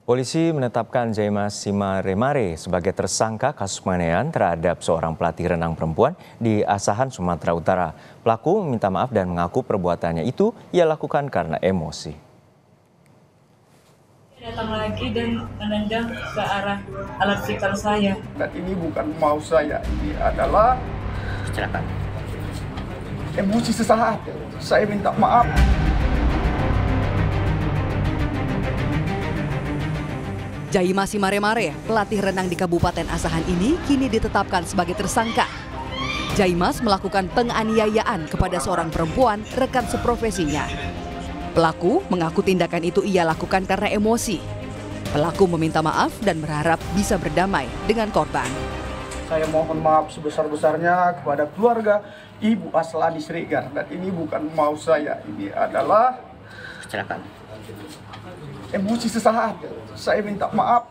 Polisi menetapkan Jaimas Simaremare sebagai tersangka kasus penganiayaan terhadap seorang pelatih renang perempuan di Asahan, Sumatera Utara. Pelaku meminta maaf dan mengaku perbuatannya itu ia lakukan karena emosi. Dia datang lagi dan menendang ke arah alat vital saya. Dan ini bukan mau saya, ini adalah kecelakaan. Emosi sesaat. Saya minta maaf. Jaimas Simaremare, pelatih renang di Kabupaten Asahan ini kini ditetapkan sebagai tersangka. Jaimas melakukan penganiayaan kepada seorang perempuan rekan seprofesinya. Pelaku mengaku tindakan itu ia lakukan karena emosi. Pelaku meminta maaf dan berharap bisa berdamai dengan korban. Saya mohon maaf sebesar-besarnya kepada keluarga Ibu Aslani Sregar. Dan ini bukan mau saya, ini adalah Kecelakaan. emosi sesaat. Saya minta maaf.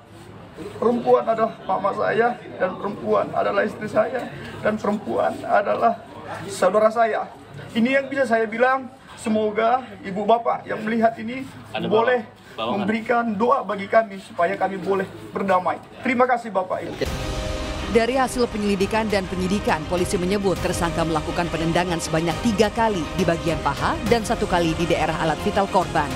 Perempuan adalah mama saya, dan perempuan adalah istri saya, dan perempuan adalah saudara saya. Ini yang bisa saya bilang, semoga ibu bapak yang melihat ini boleh memberikan doa bagi kami supaya kami boleh berdamai. Terima kasih Bapak Ibu. Dari hasil penyelidikan dan penyidikan, polisi menyebut tersangka melakukan penendangan sebanyak 3 kali di bagian paha dan 1 kali di daerah alat vital korban.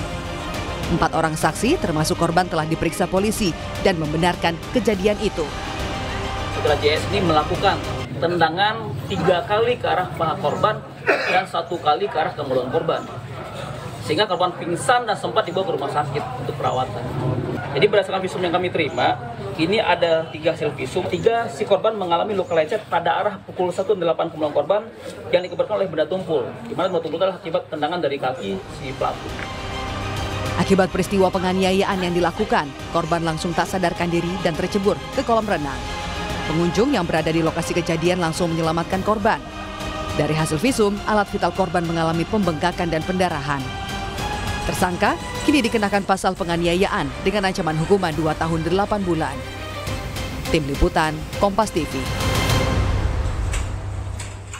4 orang saksi termasuk korban telah diperiksa polisi dan membenarkan kejadian itu. Saudara JS ini melakukan tendangan 3 kali ke arah paha korban dan 1 kali ke arah kemudian korban. Sehingga korban pingsan dan sempat dibawa ke rumah sakit untuk perawatan. Jadi berdasarkan visum yang kami terima, ini ada 3 hasil visum. 3 si korban mengalami luka lecet pada arah pukul 1 dan 8 kemudian korban yang dikibarkan oleh benda tumpul. Di mana benda tumpul adalah akibat tendangan dari kaki si pelaku. Akibat peristiwa penganiayaan yang dilakukan, korban langsung tak sadarkan diri dan tercebur ke kolam renang. Pengunjung yang berada di lokasi kejadian langsung menyelamatkan korban. Dari hasil visum, alat vital korban mengalami pembengkakan dan pendarahan. Tersangka kini dikenakan pasal penganiayaan dengan ancaman hukuman 2 tahun 8 bulan. Tim Liputan, Kompas TV.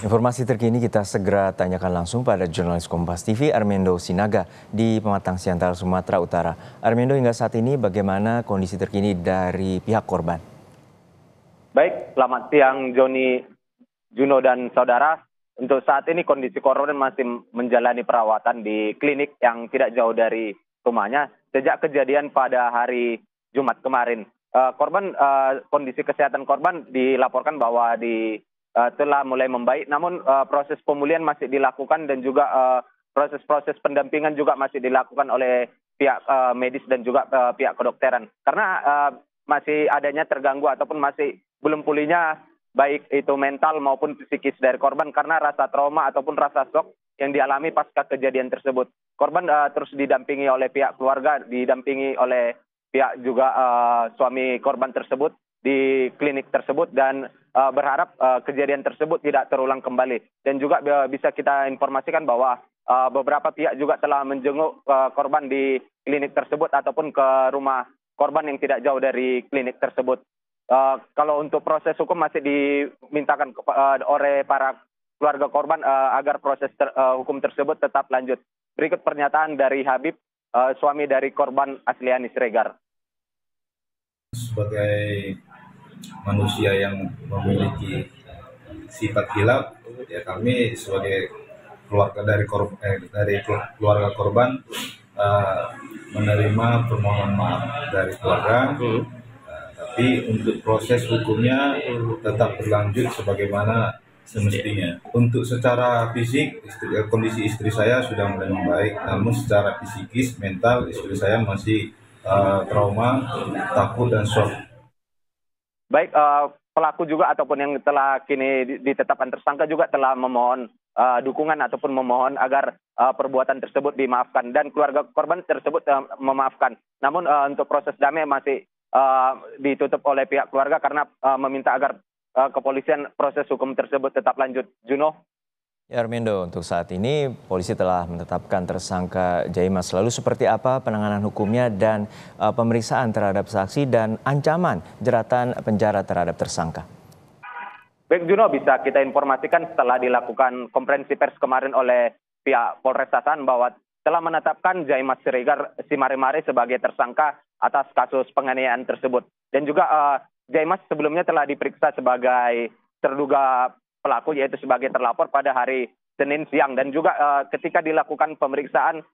Informasi terkini kita segera tanyakan langsung pada jurnalis Kompas TV Armendo Sinaga di Pematang Siantar, Sumatera Utara. Armendo, hingga saat ini bagaimana kondisi terkini dari pihak korban? Baik, selamat siang Joni, Juno dan saudara. Untuk saat ini kondisi korban masih menjalani perawatan di klinik yang tidak jauh dari rumahnya sejak kejadian pada hari Jumat kemarin. Kondisi kesehatan korban dilaporkan bahwa telah mulai membaik, namun proses pemulihan masih dilakukan dan juga proses-proses pendampingan juga masih dilakukan oleh pihak medis dan juga pihak kedokteran. Karena masih adanya terganggu ataupun masih belum pulihnya baik itu mental maupun psikis dari korban karena rasa trauma ataupun rasa shock yang dialami pasca kejadian tersebut. Korban terus didampingi oleh pihak keluarga, didampingi oleh pihak juga suami korban tersebut di klinik tersebut dan berharap kejadian tersebut tidak terulang kembali. Dan juga bisa kita informasikan bahwa beberapa pihak juga telah menjenguk korban di klinik tersebut ataupun ke rumah korban yang tidak jauh dari klinik tersebut. Kalau untuk proses hukum masih dimintakan oleh para keluarga korban agar proses hukum tersebut tetap lanjut. Berikut pernyataan dari Habib, suami dari korban Asliani Sregar. Sebagai manusia yang memiliki sifat hilaf, ya kami sebagai keluarga dari keluarga korban menerima permohonan maaf dari keluarga. Tapi untuk proses hukumnya tetap berlanjut sebagaimana semestinya. Untuk secara fisik, kondisi istri saya sudah mulai membaik, namun secara psikis, mental, istri saya masih trauma, takut, dan shock. Baik, pelaku juga ataupun yang telah kini ditetapkan tersangka juga telah memohon dukungan ataupun memohon agar perbuatan tersebut dimaafkan. Dan keluarga korban tersebut memaafkan. Namun untuk proses damai masih ditutup oleh pihak keluarga karena meminta agar kepolisian proses hukum tersebut tetap lanjut. Juno. Ya Armendo, untuk saat ini polisi telah menetapkan tersangka Jaimas. Lalu seperti apa penanganan hukumnya dan pemeriksaan terhadap saksi dan ancaman jeratan penjara terhadap tersangka? Baik Juno, bisa kita informasikan setelah dilakukan konferensi pers kemarin oleh pihak Polres Asahan bahwa telah menetapkan Jaimas Simaremare sebagai tersangka atas kasus penganiayaan tersebut. Dan juga Jaimas sebelumnya telah diperiksa sebagai terduga pelaku, yaitu sebagai terlapor pada hari Senin siang. Dan juga ketika dilakukan pemeriksaan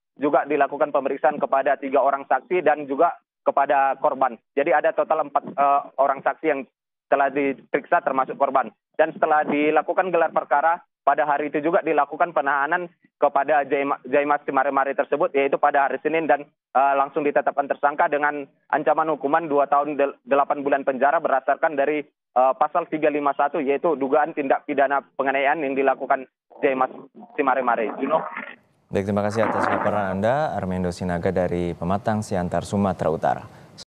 kepada 3 orang saksi dan juga kepada korban. Jadi ada total 4 orang saksi yang telah diperiksa termasuk korban. Dan setelah dilakukan gelar perkara, pada hari itu juga dilakukan penahanan kepada Jaimas si Mare-Mare tersebut, yaitu pada hari Senin, dan langsung ditetapkan tersangka dengan ancaman hukuman 2 tahun 8 bulan penjara berdasarkan dari pasal 351, yaitu dugaan tindak pidana penganiayaan yang dilakukan Jaimas si Mare-Mare. Juno. Baik, terima kasih atas laporan Anda, Armendo Sinaga dari Pematang Siantar, Sumatera Utara.